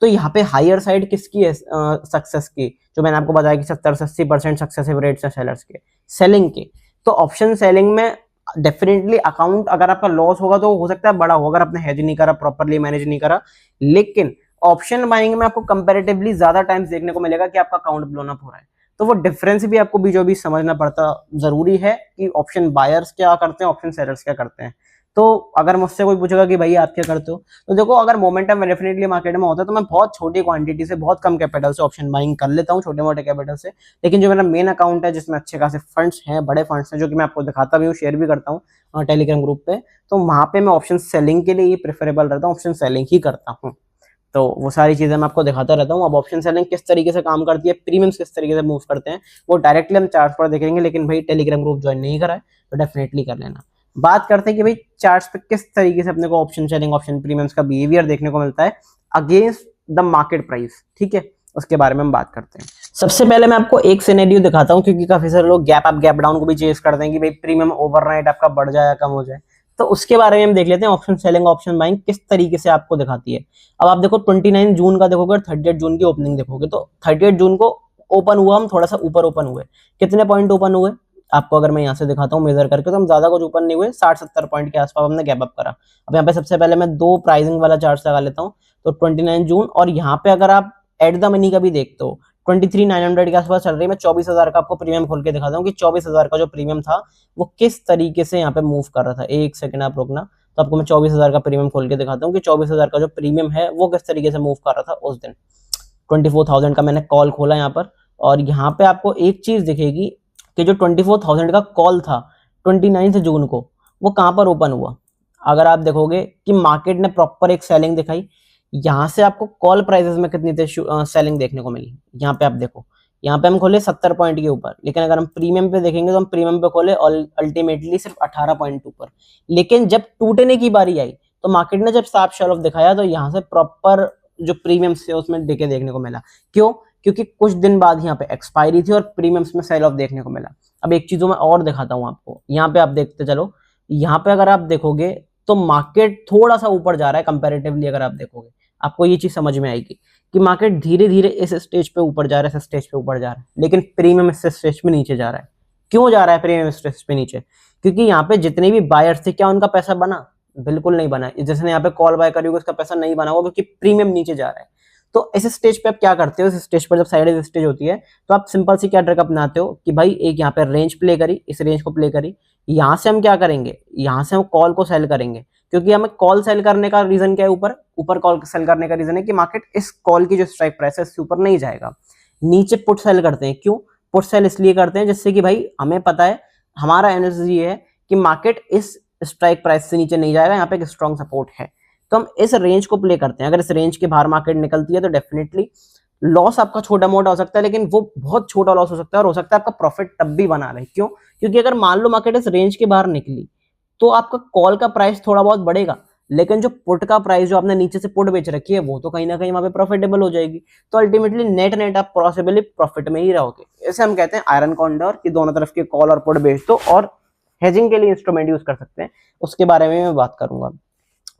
तो यहाँ पे हायर साइड किसकी है सक्सेस की, जो मैंने आपको बताया कि 70 से 80% सक्सेसिव रेट्स है सेलर्स के, सेलिंग के। तो ऑप्शन सेलिंग में डेफिनेटली अकाउंट अगर आपका लॉस होगा तो हो सकता है बड़ा हो, अगर आपने हेज नहीं करा, प्रॉपरली मैनेज नहीं करा। लेकिन ऑप्शन बाइंग में आपको कंपैरेटिवली ज्यादा टाइम्स देखने को मिलेगा कि आपका अकाउंट ब्लोन अप हो रहा है। तो वो डिफरेंस भी आपको बीचों बीच समझना पड़ता जरूरी है कि ऑप्शन बायर्स क्या करते हैं, ऑप्शन सेलर्स क्या करते हैं। तो अगर मुझसे कोई पूछेगा कि भाई आप क्या करते हो, तो देखो अगर मोमेंटम डेफिनेटली मार्केट में होता है तो मैं बहुत छोटी क्वांटिटी से, बहुत कम कैपिटल से ऑप्शन बाइंग कर लेता हूँ, छोटे मोटे कैपिटल से। लेकिन जो मेरा मेन अकाउंट है जिसमें अच्छे खासे फंड्स हैं, बड़े फंड्स हैं, जो कि मैं आपको दिखाता भी हूँ, शेयर भी करता हूँ टेलीग्राम ग्रुप पे, तो वहां पे मैं ऑप्शन सेलिंग के लिए ही प्रेफरेबल रहता हूँ, ऑप्शन सेलिंग ही करता हूँ। तो वो सारी चीजें मैं आपको दिखाता रहता हूँ। अब ऑप्शन सेलिंग किस तरीके से काम करती है, प्रीमियम्स किस तरीके से मूव करते हैं, वो डायरेक्टली हम चार्ट पर देखेंगे। लेकिन भाई टेलीग्राम ग्रुप ज्वाइन नहीं करा है तो डेफिनेटली कर लेना। बात करते हैं कि भाई चार्ट्स पे किस तरीके से अपने को ऑप्शन सेलिंग, ऑप्शन प्रीमियम्स का बिहेवियर देखने को मिलता है अगेंस्ट द मार्केट प्राइस। ठीक है, उसके बारे में हम बात करते हैं। सबसे पहले मैं आपको एक सिनेरियो दिखाता हूँ, क्योंकि काफी सारे लोग गैप अप गैप डाउन को भी चेस करते हैं कि भाई प्रीमियम ओवरनाइट आपका बढ़ जाए या कम हो जाए। तो उसके बारे में हम देख लेते हैं ऑप्शन सेलिंग, ऑप्शन बाइंग किस तरीके से आपको दिखाती है। अब आप देखो 29 जून का देखोगे और 30 जून की ओपनिंग देखोगे, तो 30 जून को ओपन हुआ, हम थोड़ा सा ऊपर ओपन हुए। कितने पॉइंट ओपन हुए आपको अगर मैं यहाँ से दिखाता हूँ मेजर करके, तो हम ज्यादा कुछ ऊपर नहीं हुए, 60-70 पॉइंट के आसपास हमने गैप अप करा। अब यहाँ पे सबसे पहले मैं दो प्राइसिंग वाला चार्ट लगा लेता हूँ। तो 29 जून, और यहाँ पे अगर आप एट द मनी का भी देखते हो 23,900 के आसपास चल रही है। मैं 24,000 का आपको प्रीमियम खोल के दिखाता हूँ कि 24,000 का जो प्रीमियम था वो किस तरीके से यहाँ पे मूव कर रहा था। एक सेकंड आप रुकना, तो आपको मैं 24,000 का प्रीमियम खोल के दिखाता हूँ कि 24,000 का जो प्रीमियम है वो किस तरीके से मूव कर रहा था उस दिन। 24,000 का मैंने कॉल खोला यहाँ पर, और यहाँ पे आपको एक चीज दिखेगी कि जो 24,000 का कॉल था 29 जून को, वो कहाँ पर ओपन हुआ। अगर आप देखोगे कि मार्केट ने प्रॉपर एक सेलिंग दिखाई, यहाँ से आपको कॉल प्राइसेस में कितनी सेलिंग देखने को मिली। यहाँ पे आप देखो, यहाँ पे हम खोले 70 पॉइंट के ऊपर, लेकिन अगर हम प्रीमियम पे देखेंगे तो हम प्रीमियम पे खोले अल्टीमेटली सिर्फ 18 पॉइंट ऊपर। लेकिन जब टूटने की बारी आई तो मार्केट ने जब साफ शेल ऑफ दिखाया तो यहाँ से प्रॉपर जो प्रीमियम्स थे उसमें डिके देखने को मिला। क्यों? क्योंकि कुछ दिन बाद यहाँ पे एक्सपायरी थी और प्रीमियम्स में सेल ऑफ देखने को मिला। अब एक चीजों में और दिखाता हूँ आपको, यहाँ पे आप देखते चलो, यहाँ पे अगर आप देखोगे तो मार्केट थोड़ा सा ऊपर जा रहा है कंपैरेटिवली। अगर आप देखोगे आपको ये चीज समझ में आएगी कि मार्केट धीरे धीरे इस स्टेज पे ऊपर जा रहा है, इस स्टेज पे ऊपर जा रहा है, लेकिन प्रीमियम इस स्टेज पे नीचे जा रहा है। क्यों जा रहा है प्रीमियम स्टेज पे नीचे? क्योंकि यहाँ पे जितने भी बायर्स थे, क्या उनका पैसा बना? बिल्कुल नहीं बना। जिसने यहाँ पे कॉल बाय करी होगी उसका पैसा नहीं बना होगा, क्योंकि प्रीमियम नीचे जा रहा है। तो इस स्टेज पे आप क्या करते हो, इस स्टेज पर जब साइड स्टेज होती है तो आप सिंपल सी क्या ट्रिक अपनाते हो कि भाई एक यहाँ पे रेंज प्ले करी, इस रेंज को प्ले करी, यहाँ से हम क्या करेंगे, यहाँ से हम कॉल को सेल करेंगे। क्योंकि हमें कॉल सेल करने का रीजन क्या है, ऊपर ऊपर कॉल सेल करने का रीजन है कि मार्केट इस कॉल की जो स्ट्राइक प्राइस है इससे ऊपर नहीं जाएगा। नीचे पुट सेल करते हैं। क्यों पुट सेल? इसलिए करते हैं जिससे कि भाई हमें पता है, हमारा एनालिसिस ये है कि मार्केट इस स्ट्राइक प्राइस से नीचे नहीं जाएगा, यहाँ पे एक स्ट्रॉन्ग सपोर्ट है। तो हम इस रेंज को प्ले करते हैं। अगर इस रेंज के बाहर मार्केट निकलती है तो डेफिनेटली लॉस आपका छोटा मोटा हो सकता है, लेकिन वो बहुत छोटा लॉस हो सकता है, और हो सकता है आपका प्रॉफिट तब भी बना रहे। क्यों? क्योंकि अगर मान लो मार्केट इस रेंज के बाहर निकली तो आपका कॉल का प्राइस थोड़ा बहुत बढ़ेगा, लेकिन जो पुट का प्राइस जो आपने नीचे से पुट बेच रखी है वो तो कहीं ना कहीं वहां पे प्रॉफिटेबल हो जाएगी। तो अल्टीमेटली नेट नेट आप पॉसिबली प्रॉफिट में ही रहोगे। इसे हम कहते हैं आयरन कॉन्डोर, कि दोनों तरफ के कॉल और पुट बेच दो और हेजिंग के लिए इंस्ट्रूमेंट यूज कर सकते हैं। उसके बारे में मैं बात करूंगा।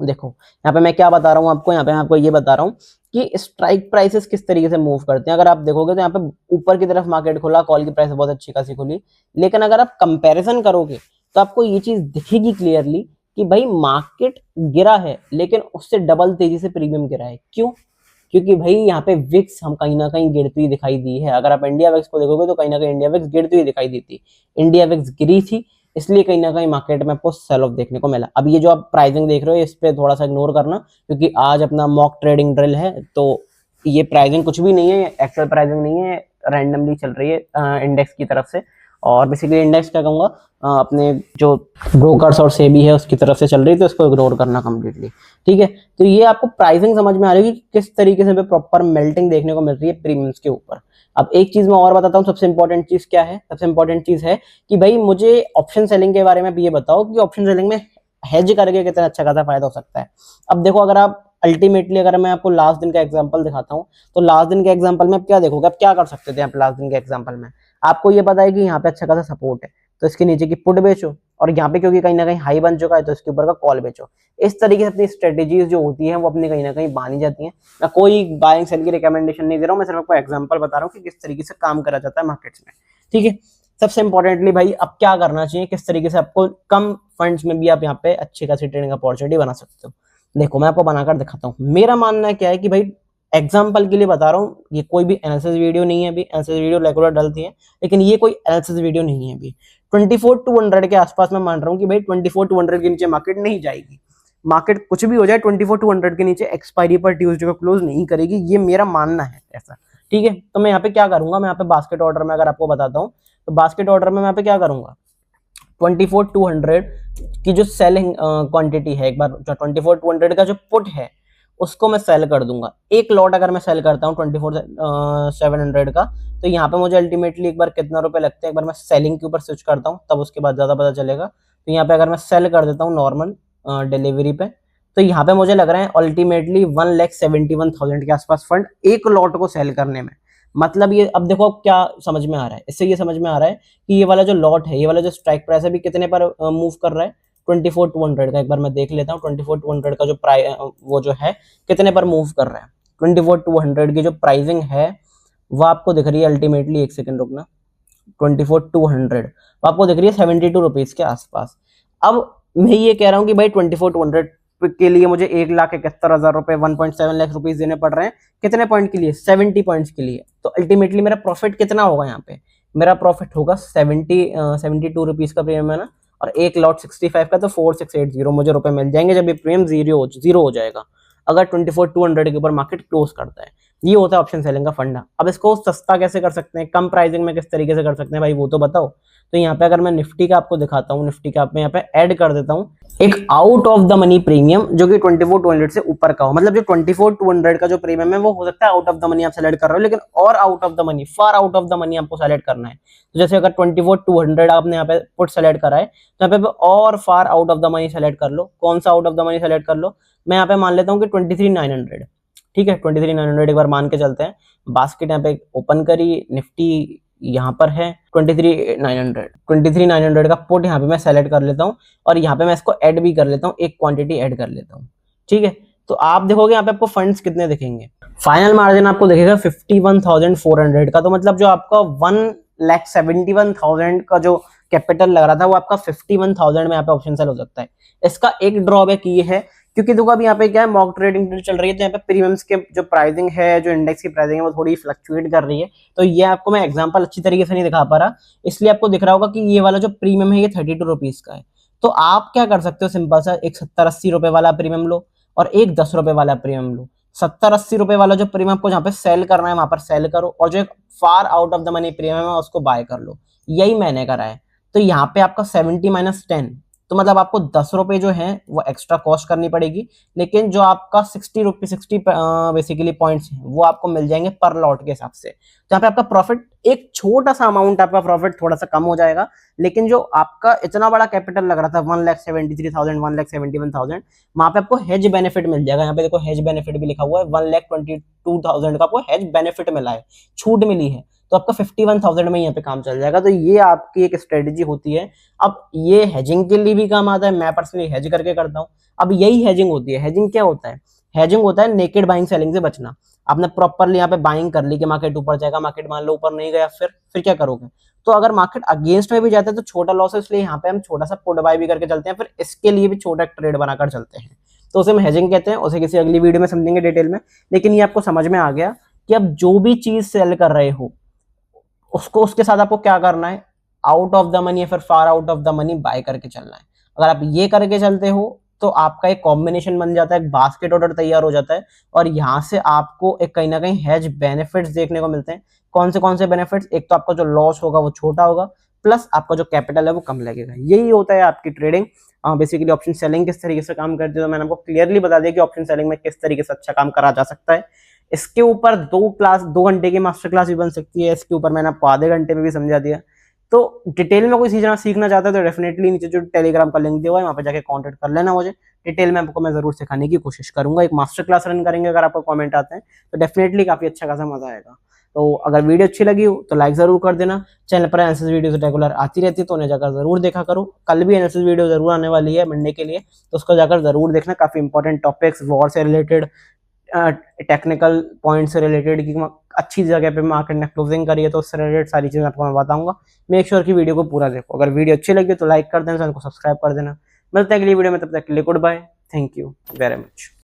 देखो यहाँ पे मैं क्या बता रहा हूँ आपको, यहाँ पे मैं आपको ये बता रहा हूँ कि स्ट्राइक प्राइसेस किस तरीके से मूव करते हैं। अगर आप देखोगे तो यहाँ पे ऊपर की तरफ मार्केट खुला, कॉल की प्राइस बहुत अच्छी खासी खुली, लेकिन अगर आप कंपैरिजन करोगे तो आपको ये चीज दिखेगी क्लियरली कि भाई मार्केट गिरा है, लेकिन उससे डबल तेजी से प्रीमियम गिरा है। क्यों? क्योंकि भाई यहाँ पे विक्स हम कहीं ना कहीं गिरती हुई दिखाई दी है। अगर आप इंडिया विक्स को देखोगे तो कहीं ना कहीं इंडिया विक्स गिरती हुई दिखाई दी थी। इंडिया विक्स गिरी थी, इसलिए कहीं ना कहीं मार्केट में आपको सेल ऑफ देखने को मिला। अब ये जो आप प्राइसिंग देख रहे हो इस पे थोड़ा सा इग्नोर करना, क्योंकि आज अपना मॉक ट्रेडिंग ड्रिल है, तो ये प्राइसिंग कुछ भी नहीं है, एक्चुअल प्राइसिंग नहीं है, रैंडमली चल रही है इंडेक्स की तरफ से। और बेसिकली इंडेक्स क्या कहूँगा, अपने जो ब्रोकर्स और सेबी है उसकी तरफ से चल रही है, तो इसको इग्नोर करना कम्प्लीटली। ठीक है, तो ये आपको प्राइसिंग समझ में आ रही है कि किस तरीके से प्रॉपर मेल्टिंग देखने को मिल रही है प्रीमियम्स के ऊपर। अब एक चीज मैं और बताता हूँ, सबसे इंपॉर्टेंट चीज क्या है? सबसे इंपॉर्टेंट चीज है कि भाई मुझे ऑप्शन सेलिंग के बारे में भी ये बताओ कि ऑप्शन सेलिंग में हेज करके कितना अच्छा खासा फायदा हो सकता है। अब देखो, अगर आप अल्टीमेटली अगर मैं आपको लास्ट दिन का एग्जांपल दिखाता हूँ, तो लास्ट दिन के एग्जांपल में आप क्या देखोगे, आप क्या कर सकते थे? आप लास्ट दिन के एग्जांपल में आपको ये पता है कि यहाँ पे अच्छा खासा सपोर्ट है, तो इसके नीचे की पुट बेचो, और यहाँ पे क्योंकि कहीं ना कहीं हाई बन चुका है तो इसके ऊपर का कॉल बेचो। इस तरीके से अपनी स्ट्रेटेजीज जो होती है वो अपनी कहीं ना कहीं बानी जाती है। मैं कोई बाइंग सेल की रिकमेंडेशन नहीं दे रहा हूँ, मैं सिर्फ आपको एग्जांपल बता रहा हूँ कि किस तरीके से काम करा जाता है मार्केट्स में। ठीक है, सबसे इंपॉर्टेंटली भाई अब क्या करना चाहिए, किस तरीके से आपको कम फंड्स में भी आप यहाँ पे अच्छी खासी ट्रेडिंग अपॉर्चुनिटी बना सकते हो। देखो मैं आपको बनाकर दिखाता हूँ। मेरा मानना क्या है कि भाई एग्जाम्पल के लिए बता रहा हूँ, ये कोई भी एनालिसिस वीडियो नहीं है, अभी एनालिसिस वीडियो रेगुलर डलती है, लेकिन ये कोई एनालिसिस वीडियो नहीं है। अभी 24,200 के आसपास मैं मान रहा हूँ कि भाई 24,200 के नीचे मार्केट नहीं जाएगी। मार्केट कुछ भी हो जाए 24,200 के नीचे एक्सपायरी पर ट्यूसडे को क्लोज नहीं करेगी, ये मेरा मानना है ऐसा। ठीक है, तो मैं यहाँ पे क्या करूंगा, मैं यहाँ पे बास्केट ऑर्डर में अगर आपको बताता हूँ, तो बास्केट ऑर्डर में मैं यहाँ पे क्या करूंगा, 24,200 की जो सेलिंग क्वांटिटी है, एक बार 24,200 का जो पुट है उसको मैं सेल कर दूंगा। एक लॉट अगर मैं सेल करता हूँ 24,700 का, तो यहाँ पे मुझे अल्टीमेटली एक बार कितना रुपए लगते हैं, एक बार मैं सेलिंग के ऊपर स्विच करता हूँ, तब उसके बाद ज्यादा पता चलेगा। तो यहाँ पे अगर मैं सेल कर देता हूँ नॉर्मल डिलीवरी पे, तो यहाँ पे मुझे लग रहा है अल्टीमेटली 1,71,000 के आसपास फंड एक लॉट को सेल करने में। मतलब ये अब देखो क्या समझ में आ रहा है, इससे ये समझ में आ रहा है कि ये वाला जो लॉट है, ये वाला जो स्ट्राइक प्राइस है, अभी कितने पर मूव कर रहा है, 24,200 का। एक बार मैं देख लेता हूँ 24,200 का जो प्राइस वो जो है कितने पर मूव कर रहा है। 24,200 की जो प्राइसिंग है वो आपको दिख रही है अल्टीमेटली, एक सेकंड रुकना, 24,200 आपको दिख रही है 72 रुपीज के आसपास। अब मैं ये कह रहा हूँ कि भाई 24,200 के लिए मुझे 1,71,000 रुपए 1.7 लाख रुपीज देने पड़ रहे हैं, कितने पॉइंट के लिए, 70 पॉइंट्स के लिए। तो अल्टीमेटली मेरा प्रॉफिट कितना होगा, यहाँ पे मेरा प्रॉफिट होगा 72 रुपीज का प्रीमियम है ना, और एक लॉट 65 का, तो 4680 मुझे रुपए मिल जाएंगे जब ये प्रीमियम जीरो हो जाएगा, अगर 24,200 के ऊपर मार्केट क्लोज करता है। ये होता है ऑप्शन सेलिंग का फंडा। अब इसको सस्ता कैसे कर सकते हैं, कम प्राइसिंग में किस तरीके से कर सकते हैं भाई, वो तो बताओ। तो यहाँ पे अगर मैं निफ्टी का आपको दिखाता हूँ, निफ्टी का आप यहाँ पे ऐड कर देता हूँ एक out of the money premium, जो कि 24,200 से ऊपर का हो। मतलब जो 24,200 का जो प्रीमियम है वो हो सकता है आउट ऑफ द मनी आप सेलेक्ट कर रहे हो, लेकिन और out of the money, far out of the money आपको सेलेक्ट करना है। तो जैसे अगर 24,200 आपने यहाँ पे पुट सेलेक्ट करा है, तो यहाँ पे और far out of the money select कर लो। कौन सा out of the money select कर लो, मैं यहाँ पे मान लेता हूँ कि 23,900। ठीक है, 23,900 एक बार मान के चलते हैं। बास्केट यहाँ पे ओपन करी, निफ्टी यहाँ पर है 23,900 का पुट यहाँ पे मैं सेलेक्ट कर लेता हूँ, और यहाँ पे मैं इसको ऐड भी कर लेता हूँ, एक क्वांटिटी ऐड कर लेता हूँ। ठीक है, तो आप देखोगे यहाँ पे आपको फंड्स कितने दिखेंगे, फाइनल मार्जिन आपको दिखेगा 51,400 का। तो मतलब जो आपका 1,71,000 का जो कैपिटल लग रहा था वो आपका 51,000 में यहाँ पे ऑप्शन सेल हो सकता है। इसका एक ड्रॉबैक ये है, क्योंकि देखो अभी यहाँ पे क्या है, मॉक ट्रेडिंग चल रही है, तो यहाँ पे प्रीमियम्स के जो प्राइसिंग है, जो इंडेक्स की प्राइसिंग है, वो थोड़ी फ्लक्चुएट कर रही है। तो ये आपको मैं एग्जांपल अच्छी तरीके से नहीं दिखा पा रहा, इसलिए आपको दिख रहा होगा कि ये वाला जो प्रीमियम है ये 32 रुपीज का है। तो आप क्या कर सकते हो, सिंपल सा, एक 70-80 रुपए वाला प्रीमियम लो और एक 10 रुपए वाला प्रीमियम लो। 70-80 रुपए वाला जो प्रीमियम आपको जहाँ पे सेल करना है वहां पर सेल करो, और जो एक far out of the money premium है उसको बाय कर लो। यही मैंने करा है। तो यहाँ पे आपका 70 - 10, तो मतलब आपको 10 रुपए जो है वो एक्स्ट्रा कॉस्ट करनी पड़ेगी, लेकिन जो आपका 60 बेसिकली पॉइंट्स हैं वो आपको मिल जाएंगे पर लॉट के हिसाब से। तो यहाँ पे आपका प्रॉफिट एक छोटा सा अमाउंट, आपका प्रॉफिट थोड़ा सा कम हो जाएगा, लेकिन जो आपका इतना बड़ा कैपिटल लग रहा था 1,73,000 1,71,000, वहां पे आपको हेज बेनिफिट मिल जाएगा। यहाँ पे देखो हेज बेनिफिट भी लिखा हुआ है, 1,22,000 का आपको हेज बेनिफिट मिला है, छूट मिली है, तो आपका 51,000 में यहाँ पे काम चल जाएगा। तो ये आपकी एक स्ट्रेटेजी होती है। अब ये हेजिंग के लिए भी काम आता है, मैं पर्सनली हेज करके करता हूँ। अब यही हेजिंग होती है। हेजिंग क्या होता है, हेजिंग होता है नेकेड बाइंग सेलिंग से बचना। आपने प्रॉपरली यहाँ पे बाइंग कर ली कि मार्केट ऊपर जाएगा, मार्केट मान लो ऊपर नहीं गया, फिर क्या करोगे। तो अगर मार्केट अगेंस्ट में भी जाता है तो छोटा लॉस है, इसलिए यहाँ पे हम छोटा सा पुट बाय भी करके चलते हैं, फिर इसके लिए भी छोटा ट्रेड बनाकर चलते हैं। तो उसे हम हेजिंग कहते हैं, उसे किसी अगली वीडियो में समझेंगे डिटेल में। लेकिन ये आपको समझ में आ गया कि अब जो भी चीज सेल कर रहे हो उसको, उसके साथ आपको क्या करना है, आउट ऑफ द मनी या फिर far out of the money by करके चलना है। अगर आप ये करके चलते हो तो आपका एक कॉम्बिनेशन बन जाता है, एक बास्केट ऑर्डर तैयार हो जाता है, और यहाँ से आपको एक कहीं ना कहीं हेज बेनिफिट्स देखने को मिलते हैं। कौन से बेनिफिट्स, एक तो आपका जो लॉस होगा वो छोटा होगा, प्लस आपका जो कैपिटल है वो कम लगेगा। यही होता है आपकी ट्रेडिंग। बेसिकली ऑप्शन सेलिंग किस तरीके से काम करती है, तो मैंने आपको क्लियरली बता दिया कि ऑप्शन सेलिंग में किस तरीके से अच्छा काम करा जा सकता है। इसके ऊपर 2 घंटे की मास्टर क्लास भी बन सकती है, इसके ऊपर मैंने आपको आधे घंटे में भी समझा दिया। तो डिटेल में कोई सीखना चाहता है तो डेफिनेटली नीचे जो टेलीग्राम का लिंक दिया हुआ है वहाँ पे जाके कांटेक्ट कर लेना मुझे। डिटेल में आपको मैं जरूर सिखाने की कोशिश करूंगा। एक मास्टर क्लास रन करेंगे, अगर आपको कमेंट आते हैं तो डेफिनेटली काफी अच्छा खासा मजा आएगा। तो अगर वीडियो अच्छी लगी हो तो लाइक जरूर कर देना। चैनल पर एनालिसिस वीडियो रेगुलर आती रहती है तो उन्हें जाकर जरूर देखा करो। कल भी एनालिसिस वीडियो जरूर आने वाली है मंडे के लिए, तो उसको जाकर जरूर देखना। काफी इंपॉर्टेंट टॉपिक्स, वॉर से रिलेटेड, टेक्निकल पॉइंट से रिलेटेड, की अच्छी जगह पे मार्केट ने क्लोजिंग करी है तो उससे रिलेटेड सारी चीजें आपको मैं बताऊंगा। मेक श्योर कि वीडियो को पूरा देखो। अगर वीडियो अच्छी लगी तो लाइक कर देना, चैनल को सब्सक्राइब कर देना। मिलते हैं अगली वीडियो में, तब तक के लिए goodbye, thank you very much.